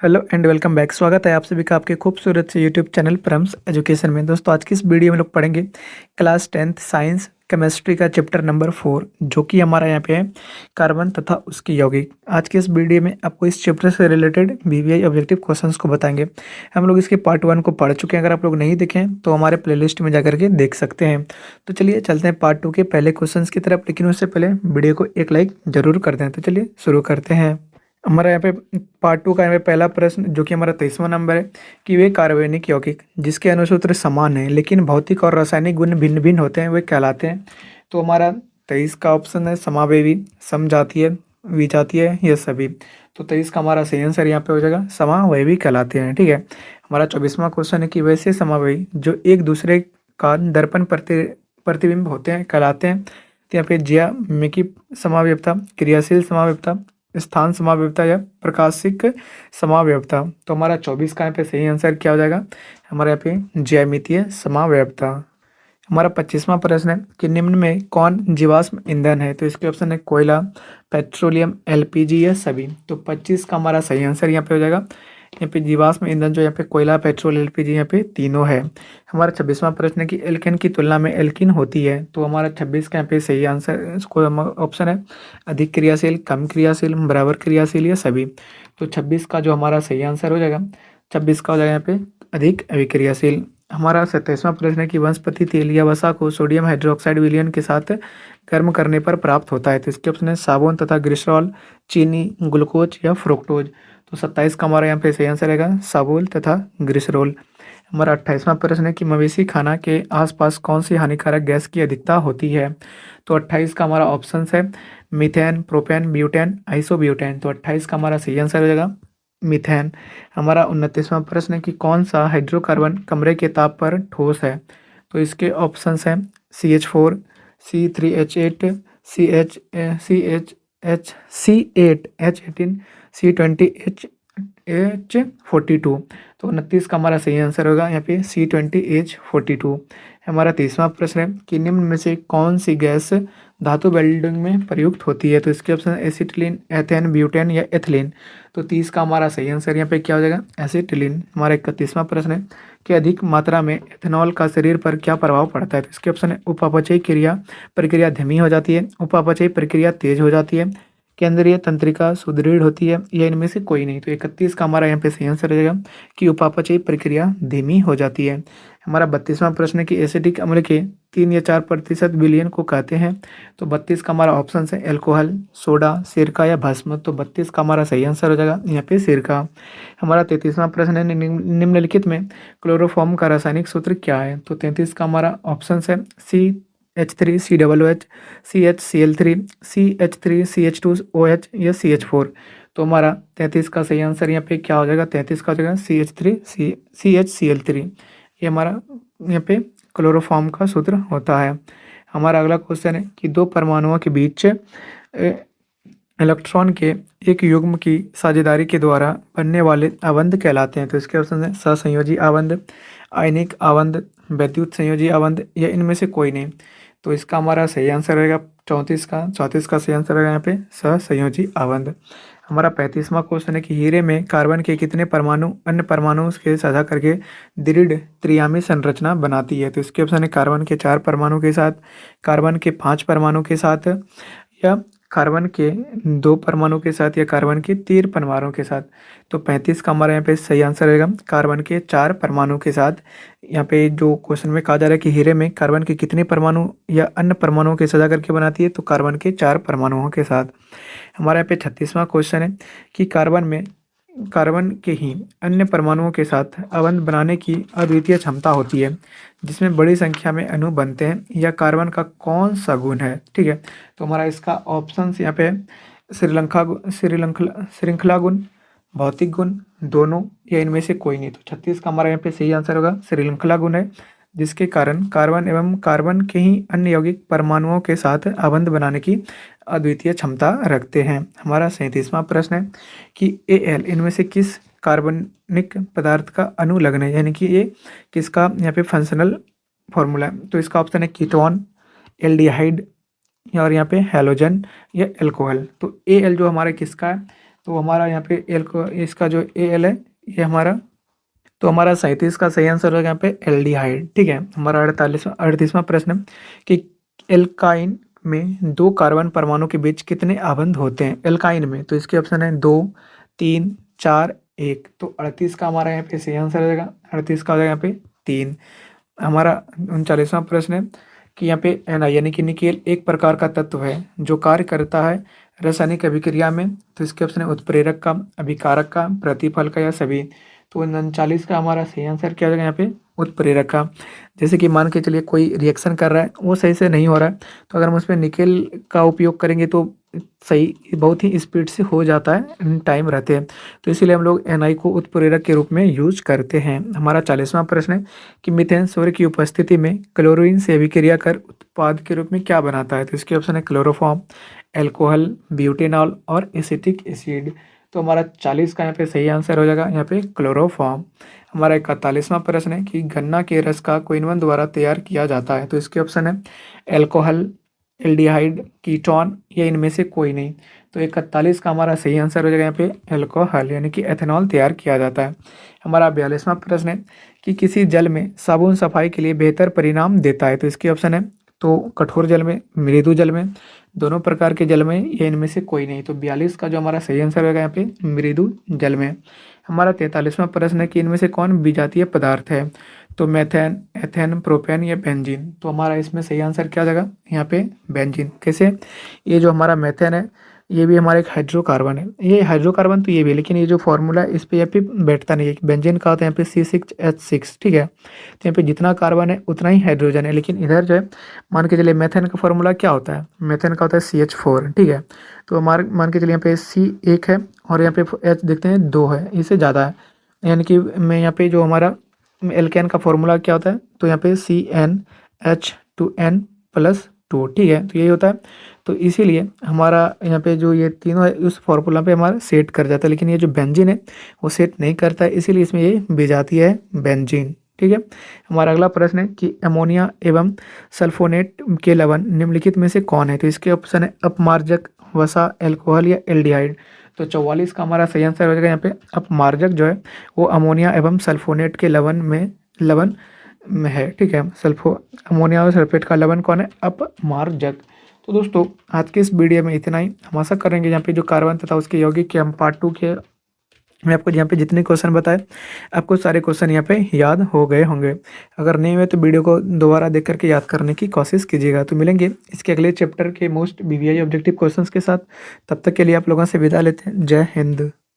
Hello and welcome back. स्वागत है आप सभी का आपके खूबसूरत से यूट्यूब चैनल परम्स एजुकेशन में। दोस्तों आज की इस वीडियो में लोग पढ़ेंगे क्लास 10th साइंस केमिस्ट्री का चैप्टर नंबर 4, जो कि हमारा यहाँ पे है कार्बन तथा उसके यौगिक। आज के इस वीडियो में आपको इस चैप्टर से रिलेटेड वीवीआई ऑब्जेक्टिव क्वेश्चंस को बताएंगे। हम लोग इसके पार्ट 1 को पढ़ चुके हैं, अगर आप लोग नहीं देखें तो हमारे प्लेलिस्ट में जाकर के देख सकते हैं। तो चलिए चलते हैं पार्ट 2 के पहले क्वेश्चन की तरफ, लेकिन उससे पहले वीडियो को एक लाइक जरूर कर दें। तो चलिए शुरू करते हैं। हमारा यहाँ पे पार्ट 2 का यहाँ पे पहला प्रश्न, जो कि हमारा 23वां नंबर है, कि वे कार्बनिक यौगिक जिसके अनुसूत्र समान है लेकिन भौतिक और रासायनिक गुण भिन्न भिन्न होते हैं वे कहलाते हैं। तो हमारा 23 का ऑप्शन है समावेवी, समजातीय, विजातीय या सभी। तो 23 का हमारा सही आंसर यहाँ पे हो जाएगा समावेवी कहलाते हैं। ठीक है। हमारा 24वां क्वेश्चन है कि वैसे समावेवी जो एक दूसरे का दर्पण प्रतिबिंब होते हैं कहलाते हैं। तो यहाँ पे ज्यामिति समावेवता, क्रियाशील समावेवता, स्थान समावेवता या प्रकाशिक समावेवता। तो हमारा 24 का यहाँ पे सही आंसर क्या हो जाएगा, हमारे यहाँ पे ज्यामितीय समावेवता। हमारा 25वां प्रश्न है कि निम्न में कौन जीवाश्म ईंधन है। तो इसके ऑप्शन है कोयला, पेट्रोलियम, एलपीजी या सभी। तो 25 का हमारा सही आंसर यहाँ पे हो जाएगा, यहाँ पे जीवाश्म ईंधन जो यहाँ पे कोयला, पेट्रोल, एलपीजी यहाँ पे तीनों है। हमारा 26वां प्रश्न है कि एल्केन की तुलना में एल्कीन होती है। तो हमारा 26 का यहाँ पे सही आंसर इसको ऑप्शन है अधिक क्रियाशील, कम क्रियाशील, बराबर क्रियाशील या सभी। तो 26 का जो हमारा सही आंसर हो जाएगा, 26 का हो जाएगा यहाँ पे अधिक अभिक्रियाशील। हमारा 27वां प्रश्न है कि वनस्पति तेल या वसा को सोडियम हाइड्रोक्साइड विलयन के साथ गर्म करने पर प्राप्त होता है। तो इसके ऑप्शन है साबुन तथा ग्लिसरॉल, चीनी, ग्लूकोज या फ्रुक्टोज। तो 27 का हमारा यहाँ पे सही आंसर रहेगा साबुन तथा ग्लिसरॉल। हमारा 28वां प्रश्न है कि मवेशी खाना के आसपास कौन सी हानिकारक गैस की अधिकता होती है। तो 28 का हमारा ऑप्शन है मीथेन, प्रोपेन, ब्यूटेन, आइसोब्यूटेन। तो 28 का हमारा सही आंसर हो जाएगा मीथेन। हमारा 29वां प्रश्न है कि कौन सा हाइड्रोकार्बन कमरे के ताप पर ठोस है। तो इसके ऑप्शंस हैं CH4, C3H8, C8H18, C20H42। तो 29 का हमारा सही आंसर होगा यहाँ पे C20H42। हमारा 30वां प्रश्न है कि निम्न में से कौन सी गैस धातु वेल्डिंग में प्रयुक्त होती है। तो इसके ऑप्शन एसिटिलीन, एथेन, ब्यूटेन या एथिलीन। तो 30 का हमारा सही आंसर यहाँ पे क्या हो जाएगा एसिटिलीन। हमारा 31वां प्रश्न है कि अधिक मात्रा में एथेनॉल का शरीर पर क्या प्रभाव पड़ता है। तो इसके ऑप्शन है उपापचयी प्रक्रिया धीमी हो जाती है, उपापचयी प्रक्रिया तेज हो जाती है, केंद्रीय तंत्रिका सुदृढ़ होती है या इनमें से कोई नहीं। तो 31 का हमारा यहाँ पे सही आंसर रहेगा कि उपापचयी प्रक्रिया धीमी हो जाती है। हमारा 32वां प्रश्न है कि एसिटिक अम्ल के 3 या 4% विलयन को कहते हैं। तो 32 का हमारा ऑप्शन है एल्कोहल, सोडा, सिरका या भस्म। तो 32 का हमारा सही आंसर हो जाएगा यहाँ पे सिरका। हमारा 33वां प्रश्न है निम्नलिखित में क्लोरोफॉर्म का रासायनिक सूत्र क्या है। तो 33 का हमारा ऑप्शन है CH3 COOH, CHCl3, CH3 CH2OH या CH4। तो हमारा 33 का सही आंसर यहाँ पे क्या हो जाएगा, 33 का हो जाएगा CH3CHCl3। ये हमारा यहाँ पे क्लोरोफॉर्म का सूत्र होता है। हमारा अगला क्वेश्चन है कि दो परमाणुओं के बीच इलेक्ट्रॉन के एक युग्म की साझेदारी के द्वारा बनने वाले आबंध कहलाते हैं। तो इसके ऑप्शन है सहसंयोजी आबंध, आयनिक आबंध, वैद्युत संयोजी आबंध या इनमें से कोई नहीं। तो इसका हमारा सही आंसर रहेगा 34 का सही आंसर रहेगा यहाँ पे सहसंयोजी आबंध। हमारा 35वां क्वेश्चन है कि हीरे में कार्बन के कितने परमाणु अन्य परमाणुओं के साझा करके दृढ़ त्रियामी संरचना बनाती है। तो इसके ऑप्शन है कार्बन के 4 परमाणु के साथ, कार्बन के 5 परमाणु के साथ, या कार्बन के 2 परमाणु के साथ, या कार्बन के 3 परमाणु के साथ। तो 35 का हमारा यहाँ पे सही आंसर रहेगा कार्बन के 4 परमाणु के साथ। यहाँ पे जो क्वेश्चन में कहा जा रहा है कि हीरे में कार्बन के कितने परमाणु या अन्य परमाणुओं के साझा करके बनाती है, तो कार्बन के 4 परमाणुओं के साथ। हमारे यहाँ पे 36वां क्वेश्चन है कि कार्बन के ही अन्य परमाणुओं के साथ अबंध बनाने की अद्वितीय क्षमता होती है जिसमें बड़ी संख्या में अणु बनते हैं, या कार्बन का कौन सा गुण है। ठीक है। तो हमारा इसका ऑप्शन यहाँ पे श्रृंखला गुण, भौतिक गुण, दोनों या इनमें से कोई नहीं। तो 36 का हमारा यहाँ पे सही आंसर होगा श्रृंखला गुण है, जिसके कारण कार्बन एवं कार्बन के ही अन्य यौगिक परमाणुओं के साथ आबंध बनाने की अद्वितीय क्षमता रखते हैं। हमारा 37वां प्रश्न है कि Al इनमें से किस कार्बनिक पदार्थ का अनुलग्न है, यानी कि ये किसका यहाँ पे फंक्शनल फॉर्मूला है। तो इसका ऑप्शन है कीटोन, एल्डिहाइड, और यहाँ पे हैलोजन या एल्कोहल। तो Al जो हमारा किसका है, तो हमारा यहाँ पे एल को इसका जो ए एल है ये हमारा, तो हमारा 37 का सही आंसर होगा यहाँ पे एल्डिहाइड। ठीक है, हमारा 38वां प्रश्न है कि एल्काइन में दो कार्बन परमाणु के बीच कितने आबंध होते हैं एल्काइन में। तो इसके ऑप्शन है 2, 3, 4, 1। तो 38 का हमारा यहाँ पे सही आंसर हो जाएगा, 38 का हो जाएगा यहाँ पे 3। हमारा 39वां प्रश्न है कि यहाँ पे Na यानी कि निकेल एक प्रकार का तत्व है जो कार्य करता है रासायनिक अभिक्रिया में। तो इसके ऑप्शन है उत्प्रेरक का, अभिकारक का, प्रतिफल का या सभी। तो 39 का हमारा सही आंसर क्या हो जाएगा यहाँ पे उत्प्रेरक का। जैसे कि मान के चलिए कोई रिएक्शन कर रहा है, वो सही से नहीं हो रहा है, तो अगर हम उसमें निकेल का उपयोग करेंगे तो सही बहुत ही स्पीड से हो जाता है, टाइम रहते हैं। तो इसीलिए हम लोग Na को उत्प्रेरक के रूप में यूज करते हैं। हमारा 40वां प्रश्न है कि मीथेन सौर की उपस्थिति में क्लोरीन से अभिक्रिया कर उत्पाद के रूप में क्या बनाता है। तो इसके ऑप्शन है क्लोरोफॉर्म, एल्कोहल, ब्यूटेनॉल और एसिटिक एसिड। तो हमारा 40 का यहाँ पे सही आंसर हो जाएगा यहाँ पे क्लोरोफॉर्म। हमारा 41वां प्रश्न है कि गन्ना के रस का क्विनोन द्वारा तैयार किया जाता है। तो इसके ऑप्शन है एल्कोहल, एल्डिहाइड, कीटोन या इनमें से कोई नहीं। तो 41 का हमारा सही आंसर हो जाएगा यहाँ पे एल्कोहल यानी कि एथेनॉल तैयार किया जाता है। हमारा 42वां प्रश्न है कि किसी जल में साबुन सफाई के लिए बेहतर परिणाम देता है। तो इसके ऑप्शन है तो कठोर जल में, मृदु जल में, दोनों प्रकार के जल में या इनमें से कोई नहीं। तो 42 का जो हमारा सही आंसर होगा यहाँ पे मृदु जल में। हमारा 43वां प्रश्न है कि इनमें से कौन विजातीय पदार्थ है। तो मेथेन, एथेन, प्रोपेन या बेंजीन। तो हमारा इसमें सही आंसर क्या जाएगा यहाँ पे बेंजीन। कैसे, ये जो हमारा मेथेन है ये भी हमारा एक हाइड्रोकार्बन है, ये हाइड्रोकार्बन तो ये भी, लेकिन ये जो फॉर्मूला है इस पे यहाँ पे बैठता नहीं है। बेंजीन का होता है यहाँ पे C6H6। ठीक है, तो यहाँ पे जितना कार्बन है उतना ही हाइड्रोजन है, लेकिन इधर जो है मान के चलिए मेथेन का फॉर्मूला क्या होता है, मेथेन का होता है CH4। ठीक है, तो हमारे मान के चलिए यहाँ पे C1 है और यहाँ पे H देखते हैं 2 है, इससे ज़्यादा है। यानी कि मैं यहाँ पे जो हमारा एल्केन का फॉर्मूला क्या होता है, तो यहाँ पे CnH2n+2। ठीक है, तो यही होता है। तो इसीलिए हमारा यहाँ पे जो ये तीनों है उस फॉर्मूला पे हमारा सेट कर जाता है, लेकिन ये जो बेंजीन है वो सेट नहीं करता है, इसीलिए इसमें ये विजातीय है बेंजीन। ठीक है, हमारा अगला प्रश्न है कि अमोनिया एवं सल्फोनेट के लवण निम्नलिखित में से कौन है। तो इसके ऑप्शन है अपमार्जक, वसा, एल्कोहल या एल्डिहाइड। तो 44 का हमारा सही आंसर हो जाएगा यहाँ पे अपमार्जक जो है वो अमोनिया एवं सल्फोनेट के लवण में है। ठीक है, अमोनिया और सल्फेट का लवण कौन है, अपमार्जक। तो दोस्तों आज के इस वीडियो में इतना ही। हम आशा करेंगे यहाँ पे जो कार्बन तथा उसके यौगिक के हम पार्ट 2 के मैं आपको यहाँ पे जितने क्वेश्चन बताए आपको सारे क्वेश्चन यहाँ पे याद हो गए होंगे। अगर नहीं हुए तो वीडियो को दोबारा देख करके याद करने की कोशिश कीजिएगा। तो मिलेंगे इसके अगले चैप्टर के मोस्ट BVI ऑब्जेक्टिव क्वेश्चंस के साथ। तब तक के लिए आप लोगों से विदा लेते हैं। जय हिंद।